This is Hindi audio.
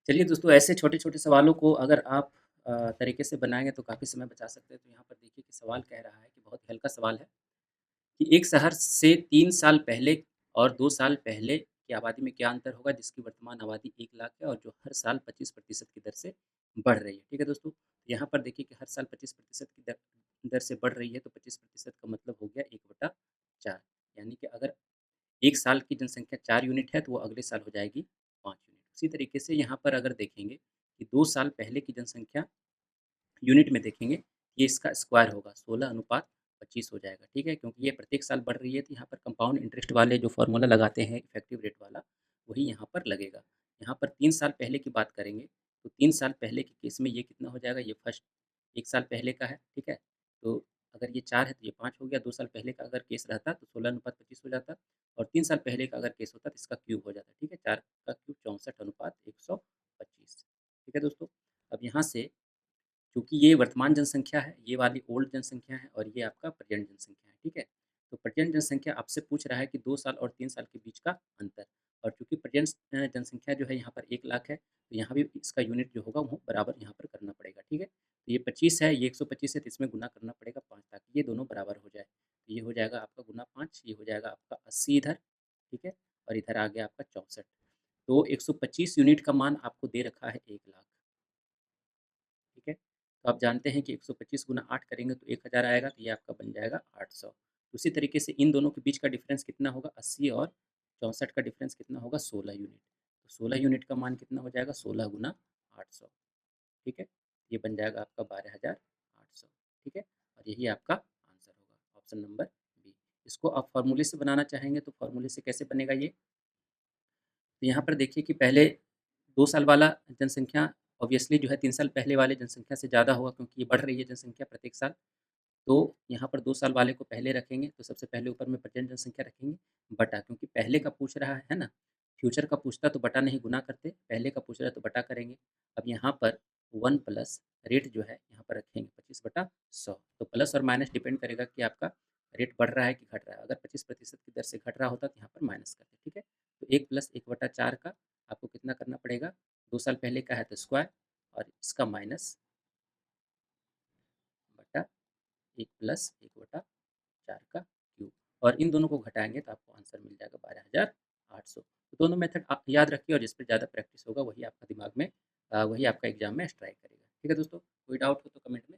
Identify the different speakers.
Speaker 1: चलिए दोस्तों, ऐसे छोटे-छोटे सवालों को अगर आप तरीके से बनाएँगे तो काफ़ी समय बचा सकते हैं। तो यहाँ पर देखिए कि सवाल कह रहा है कि बहुत ही हल्का सवाल है कि एक शहर से 3 साल पहले और 2 साल पहले की आबादी में क्या अंतर होगा जिसकी वर्तमान आबादी 1 लाख है और जो हर साल 25% की दर से बढ़ रही है। ठीक है दोस्तों? यहाँ पर देखिए कि हर साल 25% की दर दर से बढ़ रही है तो 25% का मतलब हो गया 1/4 यानी कि अगर 1 साल की जनसंख्या 4 यूनिट है तो वो अगले साल हो जाएगी 5 यूनिट। उसी तरीके से यहाँ पर अगर देखेंगे कि 2 साल पहले की जनसंख्या यूनिट में देखेंगे, ये इसका स्क्वायर होगा 16:25 हो जाएगा, ठीक है? क्योंकि ये प्रत्येक साल बढ़ रही है तो यहाँ पर कंपाउंड इंटरेस्ट वाले जो फ़ॉर्मूला लगाते हैं इफ़ेक्टिव रेट वाला, वही यहाँ पर लगेगा। यहाँ पर 3 साल पहले की बात करेंगे, तो 3 साल पहले के केस में ये कितना हो जाएगा, ये फर्स्ट 1 साल पहले का है, ठीक है? तो अगर ये 4 है तो ये 5 हो गया, 2 साल पहले का अगर केस रहता तो 16:25 हो जाता और 3 साल पहले का अगर केस होता तो इसका क्यूब हो जाता, ठीक है? 4 का क्यूब 64:125, ठीक है दोस्तों? अब यहाँ से क्योंकि ये वर्तमान जनसंख्या है, ये वाली ओल्ड जनसंख्या है और ये आपका प्रेज़ेंट जनसंख्या है, ठीक है? तो प्रेज़ेंट जनसंख्या आपसे पूछ रहा है कि 2 साल और 3 साल के बीच का अंतर और चूँकि प्रेज़ेंट जनसंख्या जो है यहाँ पर 1 लाख है, तो यहाँ भी इसका यूनिट जो होगा वो बराबर यहाँ पर करना पड़ेगा, ठीक है? तो ये 25 है, ये 125 है, तो इसमें गुना करना पड़ेगा 5 ताकि ये दोनों बराबर हो जाए। तो ये हो जाएगा आपका गुना 5, ये हो जाएगा आपका 80 इधर, ठीक है? और इधर आ गया आपका 64। तो 125 यूनिट का मान आपको दे रखा है 1 लाख। ठीक है? तो आप जानते हैं कि 125 गुना 8 करेंगे तो 1000 आएगा, तो ये आपका बन जाएगा 800। उसी तरीके से इन दोनों के बीच का डिफरेंस कितना होगा 80 और 64 का डिफरेंस कितना होगा 16 यूनिट। तो 16 यूनिट का मान कितना हो जाएगा 16 गुना 800, ठीक है? ये बन जाएगा आपका 12,800, ठीक है? और यही आपका आंसर होगा, ऑप्शन नंबर बी। इसको आप फ़ॉर्मूले से बनाना चाहेंगे तो फ़ॉर्मूले से कैसे बनेगा ये? तो यहाँ पर देखिए कि पहले 2 साल वाला जनसंख्या ऑब्वियसली जो है 3 साल पहले वाले जनसंख्या से ज़्यादा होगा क्योंकि ये बढ़ रही है जनसंख्या प्रत्येक साल। तो यहाँ पर 2 साल वाले को पहले रखेंगे, तो सबसे पहले ऊपर में प्रेज़ेंट जनसंख्या रखेंगे, बटा क्योंकि पहले का पूछ रहा है ना? फ्यूचर का पूछता तो बटा नहीं गुना करते, पहले का पूछ रहा है तो बटा करेंगे। अब यहाँ पर 1 प्लस रेट जो है यहाँ पर रखेंगे 25/100 तो प्लस और माइनस डिपेंड करेगा कि आपका रेट बढ़ रहा है कि घट रहा है। अगर 25% की दर से घट रहा होता तो यहाँ पर माइनस करते, ठीक है? तो 1 प्लस 1/4 का आपको कितना करना पड़ेगा? 2 साल पहले का है तो स्क्वायर और इसका माइनस बटा 1 प्लस 1/4 का क्यूब और इन दोनों को घटाएँगे तो आपको आंसर मिल जाएगा 12,800। तो दोनों मेथड आप याद रखिए और जिस पे ज़्यादा प्रैक्टिस होगा वही आपका दिमाग में वही आपका एग्ज़ाम में स्ट्राइक करेगा। ठीक है दोस्तों? कोई डाउट हो तो कमेंट में